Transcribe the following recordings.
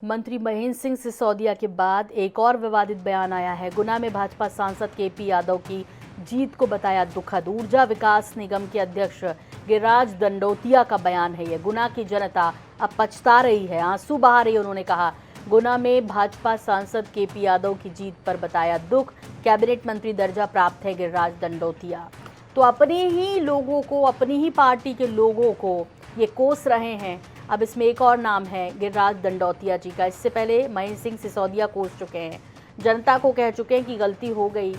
मंत्री महेंद्र सिंह सिसोदिया के बाद एक और विवादित बयान आया है। गुना में भाजपा सांसद केपी यादव की जीत को बताया दुखद। ऊर्जा विकास निगम के अध्यक्ष गिरिराज दंडोतिया का बयान है ये। गुना की जनता अब पछता रही है, आंसू बहा रही है। उन्होंने कहा, गुना में भाजपा सांसद केपी यादव की जीत पर बताया दुख। कैबिनेट मंत्री दर्जा प्राप्त है गिरिराज दंडोतिया। तो अपने ही लोगों को, अपनी ही पार्टी के लोगों को ये कोस रहे हैं। अब इसमें एक और नाम है गिरिराज दंडोतिया जी का। इससे पहले महेंद्र सिंह सिसोदिया कोस चुके हैं, जनता को कह चुके हैं कि गलती हो गई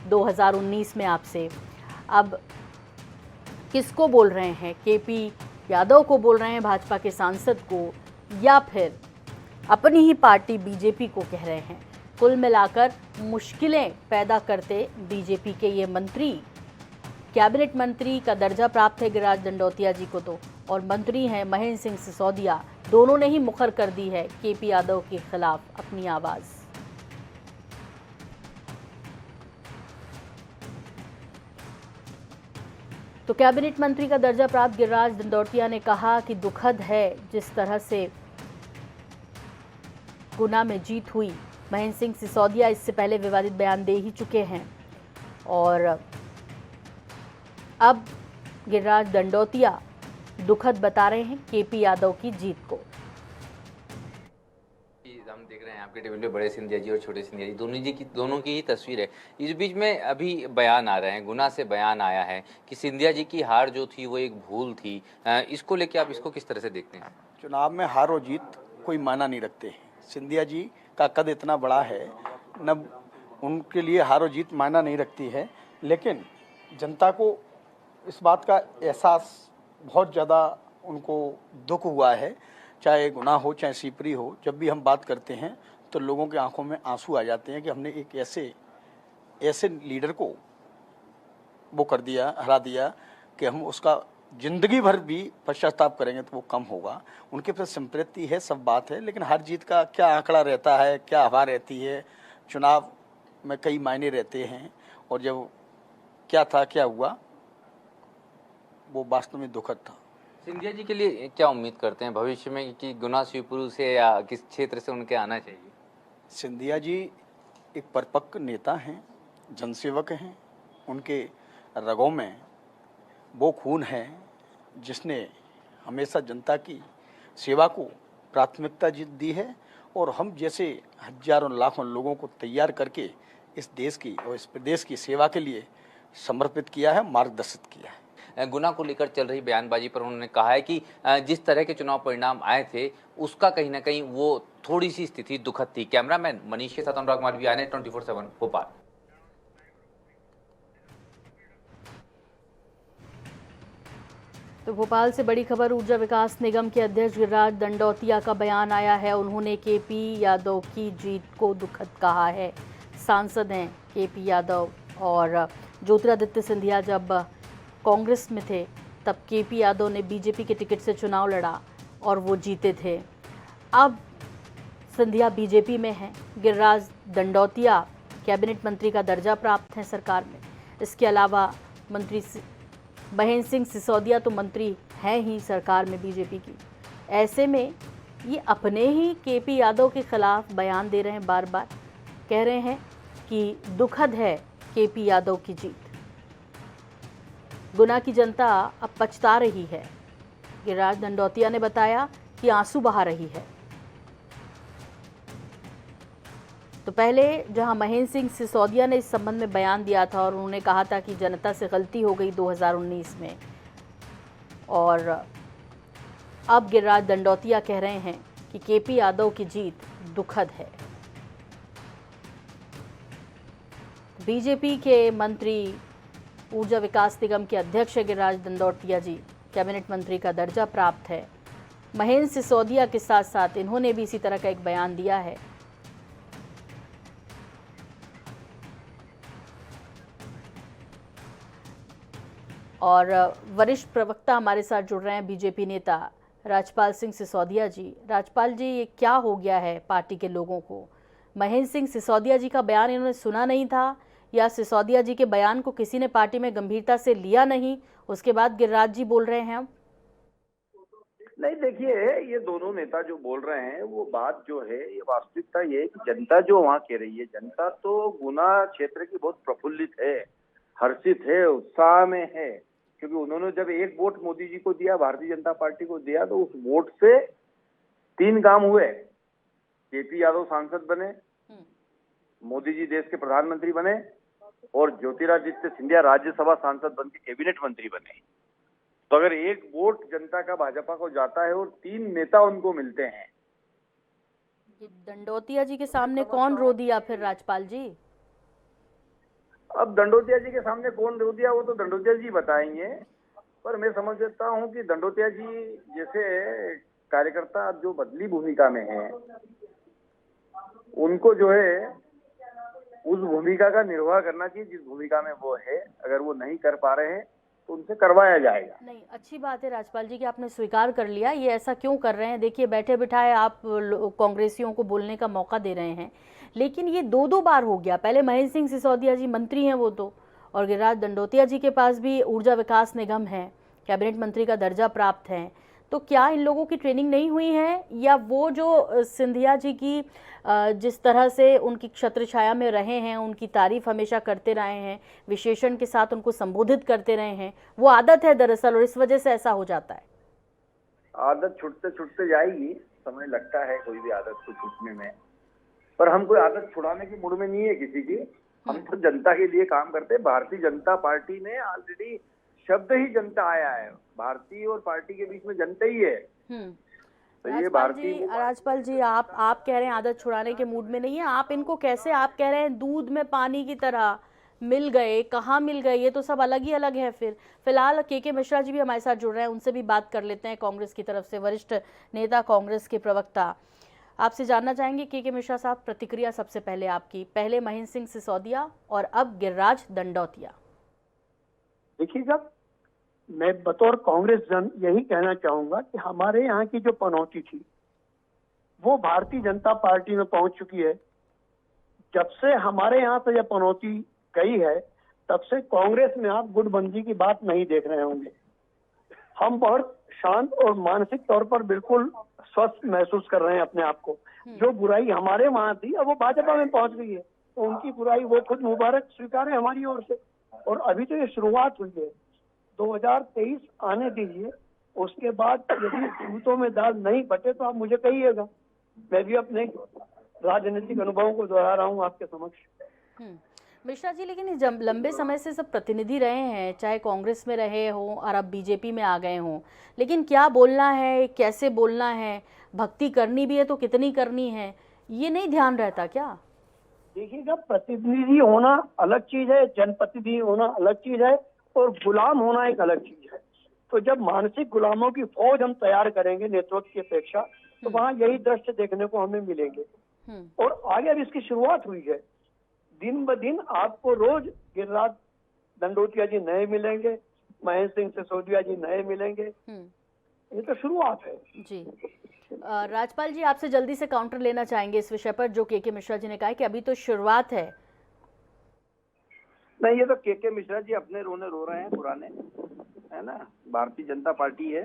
2019 में आपसे। अब किसको बोल रहे हैं? केपी यादव को बोल रहे हैं, भाजपा के सांसद को, या फिर अपनी ही पार्टी बीजेपी को कह रहे हैं? कुल मिलाकर मुश्किलें पैदा करते बीजेपी के ये मंत्री। कैबिनेट मंत्री का दर्जा प्राप्त है गिरिराज दंडोतिया जी को तो, और मंत्री हैं महेंद्र सिंह सिसोदिया। दोनों ने ही मुखर कर दी है केपी यादव के खिलाफ अपनी आवाज। तो कैबिनेट मंत्री का दर्जा प्राप्त गिरिराज दंडोतिया ने कहा कि दुखद है जिस तरह से गुना में जीत हुई। महेंद्र सिंह सिसोदिया इससे पहले विवादित बयान दे ही चुके हैं और अब गिरिराज दंडोतिया दुखद बता रहे हैं केपी यादव की जीत को। हम देख रहे हैं आपके टेबल पे बड़े सिंधिया जी और छोटे सिंधिया जी, दोनों की ही तस्वीर है। इस बीच में अभी बयान आ रहे हैं, गुना से बयान आया है कि सिंधिया जी की हार जो थी वो एक भूल थी। इसको लेके आप इसको किस तरह से देखते हैं? चुनाव में हार और जीत कोई मायना नहीं रखते हैं। सिंधिया जी का कद इतना बड़ा है, न उनके लिए हार और जीत मायना नहीं रखती है। लेकिन जनता को इस बात का एहसास बहुत ज़्यादा उनको दुख हुआ है, चाहे गुना हो चाहे सीपरी हो। जब भी हम बात करते हैं तो लोगों की आंखों में आंसू आ जाते हैं कि हमने एक ऐसे लीडर को वो कर दिया, हरा दिया कि हम उसका ज़िंदगी भर भी पश्चाताप करेंगे तो वो कम होगा। उनके प्रति संप्रीति है, सब बात है, लेकिन हर जीत का क्या आंकड़ा रहता है, क्या हवा रहती है। चुनाव में कई मायने रहते हैं और जब क्या था क्या हुआ वो वास्तव में दुखद था। सिंधिया जी के लिए क्या उम्मीद करते हैं भविष्य में कि गुना शिवपुरी से या किस क्षेत्र से उनके आना चाहिए? सिंधिया जी एक परिपक्व नेता हैं, जनसेवक हैं। उनके रगों में वो खून है जिसने हमेशा जनता की सेवा को प्राथमिकता दी है और हम जैसे हजारों लाखों लोगों को तैयार करके इस देश की और इस प्रदेश की सेवा के लिए समर्पित किया है, मार्गदर्शित किया है। गुना को लेकर चल रही बयानबाजी पर उन्होंने कहा है कि जिस तरह के चुनाव परिणाम आए थे उसका कहीं ना कहीं वो थोड़ी सी स्थिति दुखद थी। कैमरामैन मनीष के साथ अनुराग कुमार वीआईनेट 24/7 भोपाल। तो भोपाल से बड़ी खबर, ऊर्जा विकास निगम के अध्यक्ष गिरिराज दंडोतिया का बयान आया है। उन्होंने केपी यादव की जीत को दुखद कहा है। सांसद हैं केपी यादव और ज्योतिरादित्य सिंधिया जब कांग्रेस में थे तब केपी यादव ने बीजेपी के टिकट से चुनाव लड़ा और वो जीते थे। अब सिंधिया बीजेपी में हैं। गिरिराज दंडोतिया कैबिनेट मंत्री का दर्जा प्राप्त है सरकार में। इसके अलावा मंत्री महेंद्र सिंह सिसोदिया तो मंत्री हैं ही सरकार में बीजेपी की। ऐसे में ये अपने ही केपी यादव के खिलाफ बयान दे रहे हैं, बार बार कह रहे हैं कि दुखद है केपी यादव की जीत। गुना की जनता अब पछता रही है। गिरिराज दंडोतिया ने बताया कि आंसू बहा रही है। तो पहले जहां महेंद्र सिंह सिसोदिया ने इस संबंध में बयान दिया था और उन्होंने कहा था कि जनता से गलती हो गई 2019 में, और अब गिरिराज दंडोतिया कह रहे हैं कि केपी यादव की जीत दुखद है। बीजेपी के मंत्री, ऊर्जा विकास निगम के अध्यक्ष गिरिराज दंडोतिया जी, कैबिनेट मंत्री का दर्जा प्राप्त है। महेंद्र सिसोदिया के साथ साथ इन्होंने भी इसी तरह का एक बयान दिया है। और वरिष्ठ प्रवक्ता हमारे साथ जुड़ रहे हैं, बीजेपी नेता राजपाल सिंह सिसोदिया जी। राजपाल जी, ये क्या हो गया है पार्टी के लोगों को? महेंद्र सिंह सिसोदिया जी का बयान इन्होंने सुना नहीं था, या सिसोदिया जी के बयान को किसी ने पार्टी में गंभीरता से लिया नहीं, उसके बाद गिरिराज जी बोल रहे हैं? नहीं, देखिए, ये दोनों नेता जो बोल रहे हैं वो बात जो है, ये वास्तविकता ये है कि जनता जो वहाँ कह रही है, जनता तो गुना क्षेत्र की बहुत प्रफुल्लित है, हर्षित है, उत्साह में है। क्योंकि उन्होंने जब एक वोट मोदी जी को दिया, भारतीय जनता पार्टी को दिया, तो उस वोट से 3 काम हुए। केपी यादव सांसद बने, मोदी जी देश के प्रधानमंत्री बने, और ज्योतिरादित्य सिंधिया राज्यसभा सांसद बन के कैबिनेट मंत्री बने। तो अगर एक वोट जनता का भाजपा को जाता है और 3 नेता उनको मिलते हैं, ये दंडोतिया जी के सामने कौन रो दिया फिर राजपाल जी? अब दंडोतिया जी के सामने कौन रो दिया वो तो दंडोतिया जी बताएंगे। पर मैं समझता हूं कि दंडोतिया जी जैसे कार्यकर्ता जो बदली भूमिका में है, उनको जो है उस भूमिका का निर्वाह करना चाहिए जिस भूमिका में वो है। अगर वो नहीं कर पा रहे हैं तो उनसे करवाया जाएगा। नहीं, अच्छी बात है राजपाल जी कि आपने स्वीकार कर लिया। ये ऐसा क्यों कर रहे हैं? देखिए, बैठे बिठाए आप कांग्रेसियों को बोलने का मौका दे रहे हैं, लेकिन ये 2 बार हो गया। पहले महेंद्र सिंह सिसोदिया जी मंत्री हैं वो तो, और गिरिराज दंडोतिया जी के पास भी ऊर्जा विकास निगम है, कैबिनेट मंत्री का दर्जा प्राप्त है। तो क्या इन लोगों की ट्रेनिंग नहीं हुई है, या वो जो सिंधिया जी की जिस तरह से उनकी छत्र छाया में रहे हैं, उनकी तारीफ हमेशा करते रहे हैं, विशेषण के साथ उनको संबोधित करते रहे हैं, वो आदत है दरअसल, और इस वजह से ऐसा हो जाता है? आदत छूटते छूटते जाएगी, समय लगता है कोई भी आदत को छूटने में। पर हम कोई आदत छुड़ाने की मूड में नहीं है किसी की। हम तो जनता के लिए काम करते हैं। भारतीय जनता पार्टी ने ऑलरेडी शब्द ही जनता आया है, भारतीय और पार्टी के बीच में जनता ही है। तो ये राजपाल जी, आप कह रहे हैं आदत छुड़ाने के मूड में नहीं है। आप इनको कैसे, आप कह रहे हैं दूध में पानी की तरह मिल गए, कहाँ मिल गए, ये तो सब अलग ही अलग है। फिलहाल के मिश्रा जी भी हमारे साथ जुड़ रहे हैं, उनसे भी बात कर लेते हैं। कांग्रेस की तरफ से वरिष्ठ नेता, कांग्रेस के प्रवक्ता, आपसे जानना चाहेंगे के मिश्रा साहब, प्रतिक्रिया सबसे पहले आपकी। पहले महेंद्र सिंह सिसोदिया और अब गिरिराज दंडोतिया। देखिएगा, मैं बतौर कांग्रेस जन यही कहना चाहूंगा कि हमारे यहाँ की जो पनौती थी वो भारतीय जनता पार्टी में पहुंच चुकी है। जब से हमारे यहाँ से यह पनौती गई है, तब से कांग्रेस में आप गुटबंदी की बात नहीं देख रहे होंगे। हम बहुत शांत और मानसिक तौर पर बिल्कुल स्वस्थ महसूस कर रहे हैं अपने आप को। जो बुराई हमारे वहाँ थी, अब वो भाजपा में पहुंच गई है, तो उनकी बुराई वो खुद मुबारक स्वीकारें हमारी ओर से। और अभी तो ये शुरुआत हुई है, 2023 आने दीजिए, उसके बाद यदि सूतों में दाल नहीं बटे तो आप मुझे कहिएगा, मैं भी अपने राजनीतिक अनुभवों को दोहरा रहा हूँ आपके समक्ष। मिश्रा जी, लेकिन जब लंबे समय से सब प्रतिनिधि रहे हैं, चाहे कांग्रेस में रहे हों और अब बीजेपी में आ गए हों, लेकिन क्या बोलना है, कैसे बोलना है, भक्ति करनी भी है तो कितनी करनी है, ये नहीं ध्यान रहता क्या? देखिएगा, प्रतिनिधि होना अलग चीज है, जनप्रतिनिधि होना अलग चीज है, और गुलाम होना एक अलग चीज है। तो जब मानसिक गुलामों की फौज हम तैयार करेंगे नेतृत्व की अपेक्षा, तो वहाँ यही दृश्य देखने को हमें मिलेंगे। और आगे अब इसकी शुरुआत हुई है, दिन ब दिन आपको रोज गिरिराज दंडोतिया जी नए मिलेंगे, महेंद्र सिंह सिसोदिया जी नए मिलेंगे। ये तो शुरुआत है जी। राजपाल जी, आपसे जल्दी से काउंटर लेना चाहेंगे इस विषय पर, जो के मिश्रा जी ने कहा कि अभी तो शुरुआत है। नहीं, ये तो के मिश्रा जी अपने रोने रो रहे हैं पुराने, है ना। भारतीय जनता पार्टी है,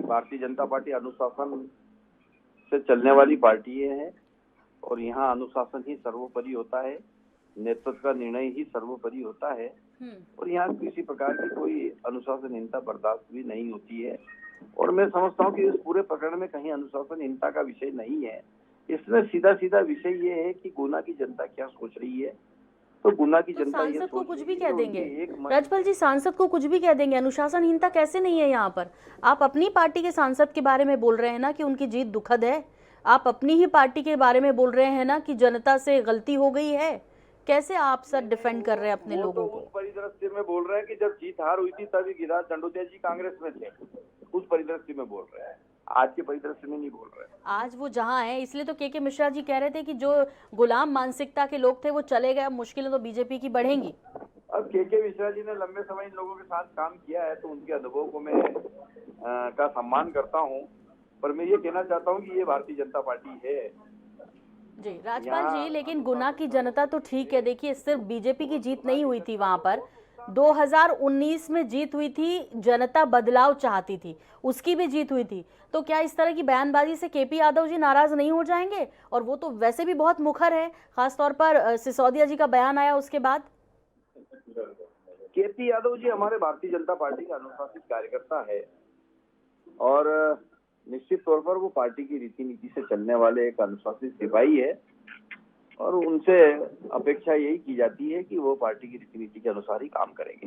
भारतीय जनता पार्टी अनुशासन से चलने वाली पार्टी है, और यहाँ अनुशासन ही सर्वोपरि होता है, नेतृत्व का निर्णय ही सर्वोपरि होता है, और यहाँ किसी प्रकार की कोई अनुशासनहीनता बर्दाश्त भी नहीं होती है। और मैं समझता हूँ कि इस पूरे प्रकरण में कहीं अनुशासनहीनता का विषय नहीं है। इसमें सीधा सीधा विषय ये है कि गुना की जनता क्या सोच रही है। तो गुना की जनता सांसद को कुछ भी कह देंगे राजपाल जी, सांसद को कुछ भी कह देंगे, अनुशासनहीनता कैसे नहीं है यहाँ पर? आप अपनी पार्टी के सांसद के बारे में बोल रहे हैं ना कि उनकी जीत दुखद है, आप अपनी ही पार्टी के बारे में बोल रहे हैं ना कि जनता से गलती हो गई है। कैसे आप सर डिफेंड कर रहे हैं अपने लोगों को? उस परिदृश्य में बोल रहे हैं कि जब जीत हार हुई थी तभी गिरिराज दंडोतिया जी कांग्रेस में थे, उस परिदृश्य में बोल रहे हैं, आज के परिदृश्य में नहीं बोल रहे। आज वो जहां है, इसलिए तो के मिश्रा जी कह रहे थे कि जो गुलाम मानसिकता के लोग थे वो चले गए, मुश्किलें तो बीजेपी की बढ़ेंगी। अब के मिश्रा जी ने लंबे समय इन लोगों के साथ काम किया है, तो उनके अनुभव को मैं का सम्मान करता हूँ, पर मैं ये कहना चाहता हूँ कि ये भारतीय जनता पार्टी है जी। राजपाल जी, लेकिन गुना की जनता तो ठीक है, देखिए सिर्फ बीजेपी की जीत नहीं हुई थी वहां पर, 2019 में जीत हुई थी, जनता बदलाव चाहती थी, उसकी भी जीत हुई थी। तो क्या इस तरह की बयानबाजी से केपी यादव जी नाराज नहीं हो जाएंगे? और वो तो वैसे भी बहुत मुखर है, खासतौर पर सिसोदिया जी का बयान आया उसके बाद। केपी यादव जी हमारे भारतीय जनता पार्टी का अनुशासित कार्यकर्ता है और निश्चित तौर पर वो पार्टी की रीति नीति से चलने वाले एक अनुशासित सिपाही है और उनसे अपेक्षा यही की जाती है कि वो पार्टी की रीति नीति के अनुसार ही काम करेंगे।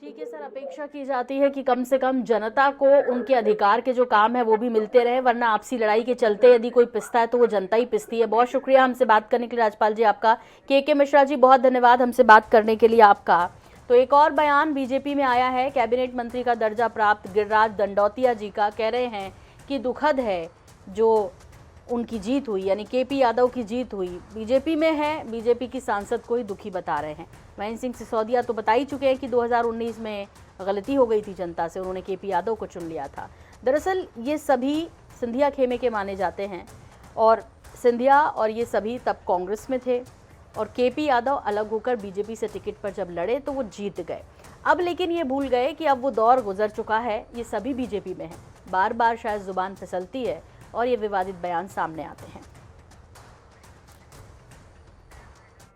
ठीक है सर, अपेक्षा की जाती है कि कम से कम जनता को उनके अधिकार के जो काम है वो भी मिलते रहे, वरना आपसी लड़ाई के चलते यदि कोई पिसता है तो वो जनता ही पिसती है। बहुत शुक्रिया हमसे बात करने के लिए राजपाल जी आपका। के मिश्रा जी, बहुत धन्यवाद हमसे बात करने के लिए आपका। तो एक और बयान बीजेपी में आया है, कैबिनेट मंत्री का दर्जा प्राप्त गिरिराज दंडौतिया जी का। कह रहे हैं कि दुखद है जो उनकी जीत हुई, यानी केपी यादव की जीत हुई। बीजेपी में है, बीजेपी की सांसद को ही दुखी बता रहे हैं। महेंद्र सिंह सिसोदिया तो बता ही चुके हैं कि 2019 में गलती हो गई थी जनता से, उन्होंने केपी यादव को चुन लिया था। दरअसल ये सभी सिंधिया खेमे के माने जाते हैं और सिंधिया और ये सभी तब कांग्रेस में थे और केपी यादव अलग होकर बीजेपी से टिकट पर जब लड़े तो वो जीत गए। अब लेकिन ये भूल गए कि अब वो दौर गुजर चुका है, ये सभी बीजेपी में हैं। बार बार शायद जुबान फिसलती है और ये विवादित बयान सामने आते हैं।